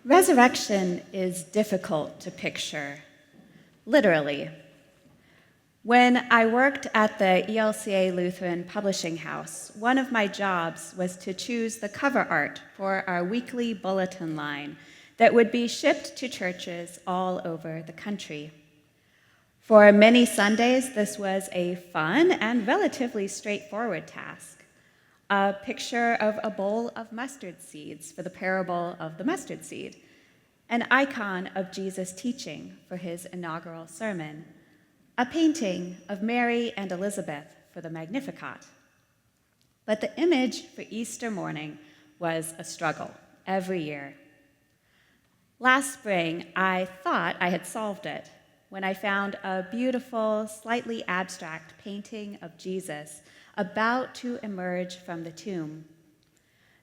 Resurrection is difficult to picture, literally. When I worked at the ELCA Lutheran Publishing House, one of my jobs was to choose the cover art for our weekly bulletin line that would be shipped to churches all over the country. For many Sundays, this was a fun and relatively straightforward task. A picture of a bowl of mustard seeds for the parable of the mustard seed, an icon of Jesus' teaching for his inaugural sermon, a painting of Mary and Elizabeth for the Magnificat. But the image for Easter morning was a struggle every year. Last spring, I thought I had solved it when I found a beautiful, slightly abstract painting of Jesus about to emerge from the tomb.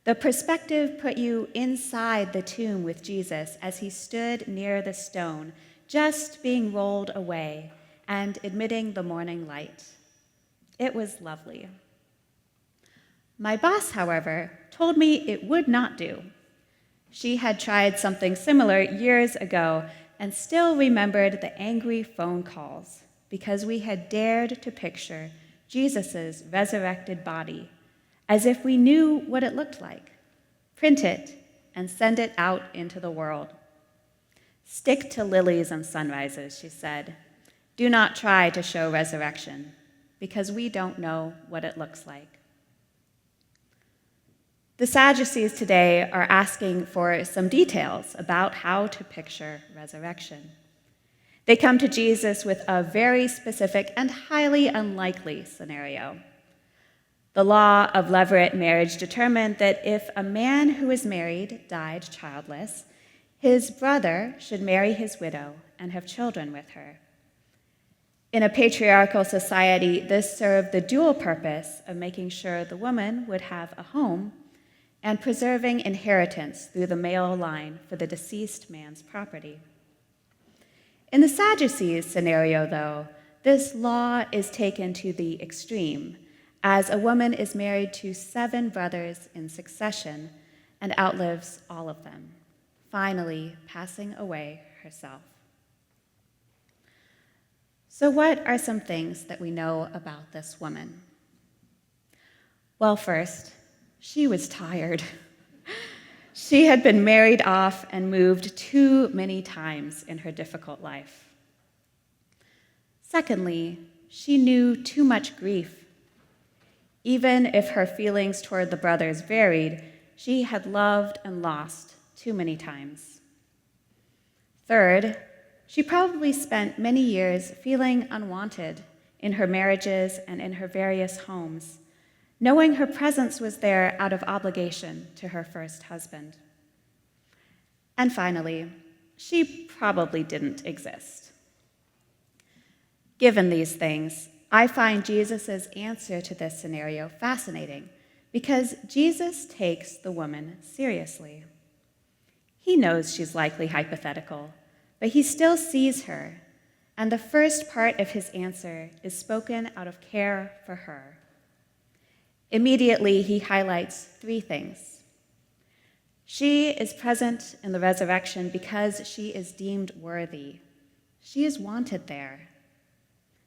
The perspective put you inside the tomb with Jesus as he stood near the stone, just being rolled away and admitting the morning light. It was lovely. My boss, however, told me it would not do. She had tried something similar years ago and still remembered the angry phone calls because we had dared to picture Jesus' resurrected body as if we knew what it looked like, print it, and send it out into the world. Stick to lilies and sunrises, she said. Do not try to show resurrection, because we don't know what it looks like. The Sadducees today are asking for some details about how to picture resurrection. They come to Jesus with a very specific and highly unlikely scenario. The law of levirate marriage determined that if a man who was married died childless, his brother should marry his widow and have children with her. In a patriarchal society, this served the dual purpose of making sure the woman would have a home and preserving inheritance through the male line for the deceased man's property. In the Sadducees' scenario, though, this law is taken to the extreme, as a woman is married to 7 brothers in succession and outlives all of them, finally passing away herself. So what are some things that we know about this woman? Well, first, she was tired. She had been married off and moved too many times in her difficult life. Secondly, she knew too much grief. Even if her feelings toward the brothers varied, she had loved and lost too many times. Third, she probably spent many years feeling unwanted in her marriages and in her various homes, knowing her presence was there out of obligation to her first husband. And finally, she probably didn't exist. Given these things, I find Jesus' answer to this scenario fascinating because Jesus takes the woman seriously. He knows she's likely hypothetical, but he still sees her, and the first part of his answer is spoken out of care for her. Immediately, he highlights 3 things. She is present in the resurrection because she is deemed worthy. She is wanted there.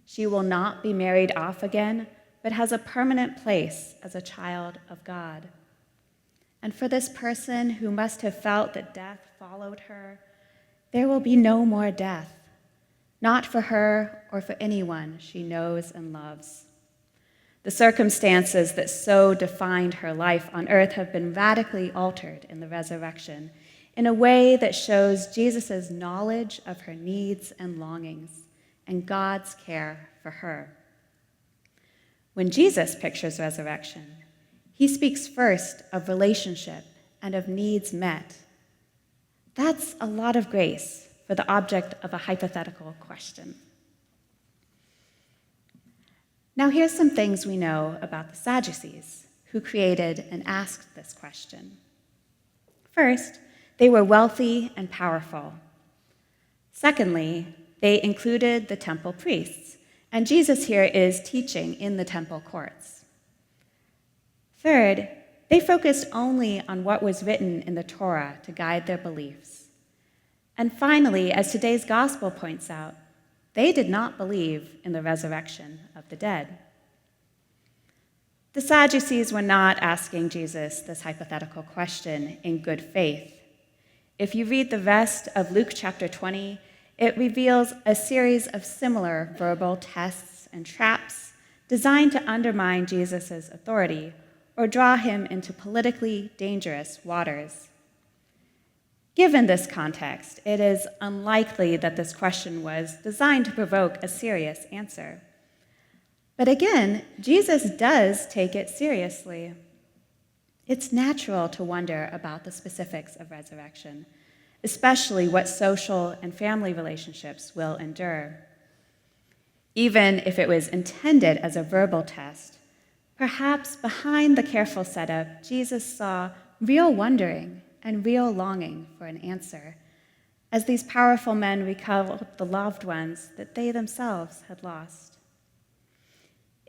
She will not be married off again, but has a permanent place as a child of God. And for this person who must have felt that death followed her, there will be no more death, not for her or for anyone she knows and loves. The circumstances that so defined her life on earth have been radically altered in the resurrection in a way that shows Jesus' knowledge of her needs and longings and God's care for her. When Jesus pictures resurrection, he speaks first of relationship and of needs met. That's a lot of grace for the object of a hypothetical question. Now, here's some things we know about the Sadducees, who created and asked this question. First, they were wealthy and powerful. Secondly, they included the temple priests, and Jesus here is teaching in the temple courts. Third, they focused only on what was written in the Torah to guide their beliefs. And finally, as today's gospel points out, they did not believe in the resurrection of the dead. The Sadducees were not asking Jesus this hypothetical question in good faith. If you read the rest of Luke chapter 20, it reveals a series of similar verbal tests and traps designed to undermine Jesus' authority or draw him into politically dangerous waters. Given this context, it is unlikely that this question was designed to provoke a serious answer. But again, Jesus does take it seriously. It's natural to wonder about the specifics of resurrection, especially what social and family relationships will endure. Even if it was intended as a verbal test, perhaps behind the careful setup, Jesus saw real wondering and real longing for an answer, as these powerful men recalled the loved ones that they themselves had lost.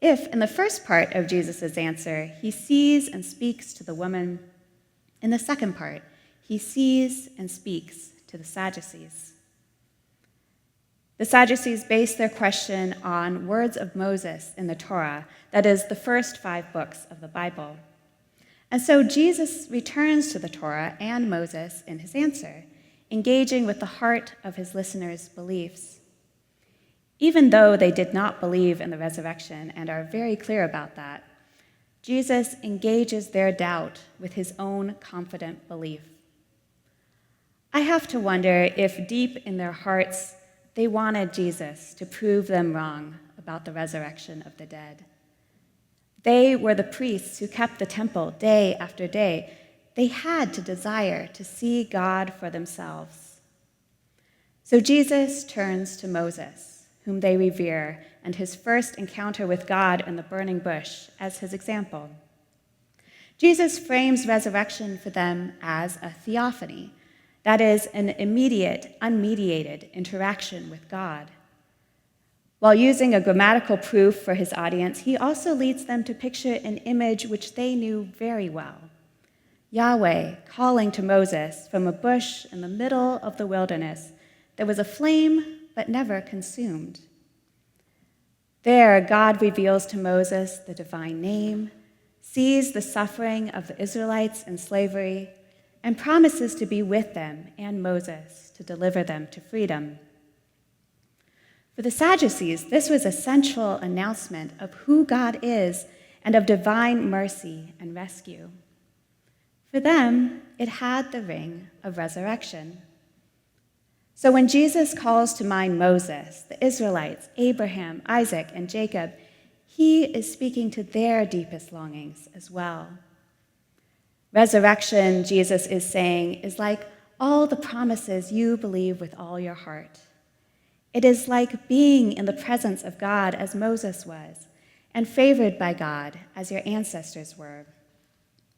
If, in the first part of Jesus' answer, he sees and speaks to the woman, in the second part, he sees and speaks to the Sadducees. The Sadducees based their question on words of Moses in the Torah, that is, the first 5 books of the Bible. And so Jesus returns to the Torah and Moses in his answer, engaging with the heart of his listeners' beliefs. Even though they did not believe in the resurrection and are very clear about that, Jesus engages their doubt with his own confident belief. I have to wonder if deep in their hearts they wanted Jesus to prove them wrong about the resurrection of the dead. They were the priests who kept the temple day after day. They had to desire to see God for themselves. So Jesus turns to Moses, whom they revere, and his first encounter with God in the burning bush as his example. Jesus frames resurrection for them as a theophany, that is, an immediate, unmediated interaction with God. While using a grammatical proof for his audience, he also leads them to picture an image which they knew very well: Yahweh calling to Moses from a bush in the middle of the wilderness that was aflame but never consumed. There, God reveals to Moses the divine name, sees the suffering of the Israelites in slavery, and promises to be with them and Moses to deliver them to freedom. For the Sadducees, this was a central announcement of who God is and of divine mercy and rescue. For them, it had the ring of resurrection. So when Jesus calls to mind Moses, the Israelites, Abraham, Isaac, and Jacob, he is speaking to their deepest longings as well. Resurrection, Jesus is saying, is like all the promises you believe with all your heart. It is like being in the presence of God as Moses was, and favored by God as your ancestors were.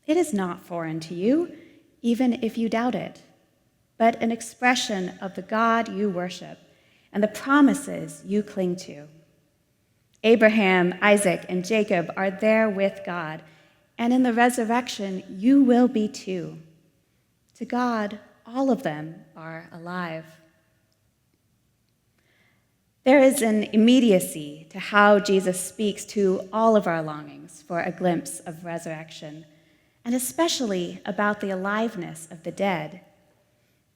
It is not foreign to you, even if you doubt it, but an expression of the God you worship and the promises you cling to. Abraham, Isaac, and Jacob are there with God, and in the resurrection, you will be too. To God, all of them are alive. There is an immediacy to how Jesus speaks to all of our longings for a glimpse of resurrection, and especially about the aliveness of the dead.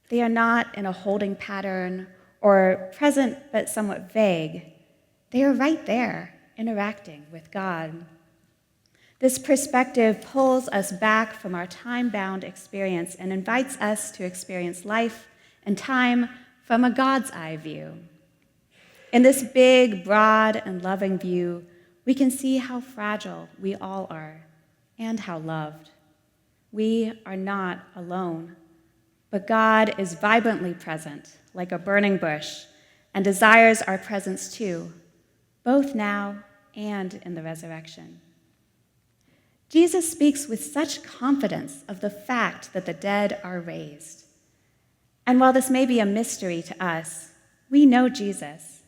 They are not in a holding pattern or present but somewhat vague. They are right there, interacting with God. This perspective pulls us back from our time-bound experience and invites us to experience life and time from a God's eye view. In this big, broad, and loving view, we can see how fragile we all are and how loved. We are not alone, but God is vibrantly present, like a burning bush, and desires our presence too, both now and in the resurrection. Jesus speaks with such confidence of the fact that the dead are raised. And while this may be a mystery to us, we know Jesus,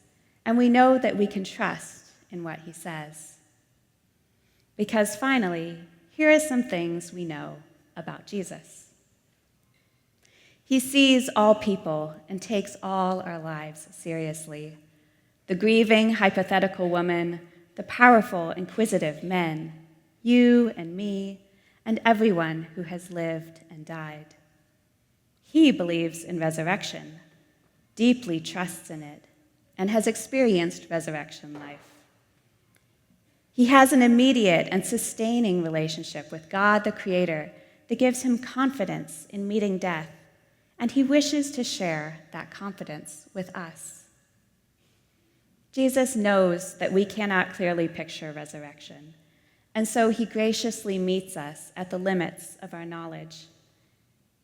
and we know that we can trust in what he says. Because finally, here are some things we know about Jesus. He sees all people and takes all our lives seriously. The grieving, hypothetical woman, the powerful, inquisitive men, you and me, and everyone who has lived and died. He believes in resurrection, deeply trusts in it, and has experienced resurrection life. He has an immediate and sustaining relationship with God the Creator that gives him confidence in meeting death, and he wishes to share that confidence with us. Jesus knows that we cannot clearly picture resurrection, and so he graciously meets us at the limits of our knowledge.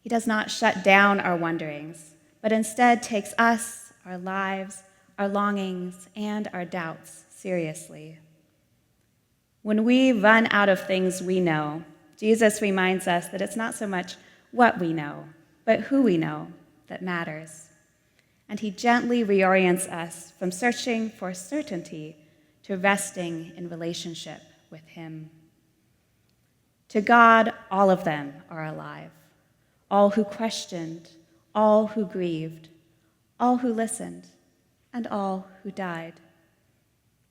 He does not shut down our wonderings, but instead takes us, our lives, our longings, and our doubts seriously. When we run out of things we know, Jesus reminds us that it's not so much what we know, but who we know that matters. And he gently reorients us from searching for certainty to resting in relationship with him. To God, all of them are alive. All who questioned, all who grieved, all who listened, and all who died.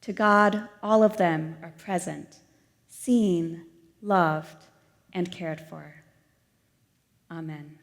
To God, all of them are present, seen, loved, and cared for. Amen.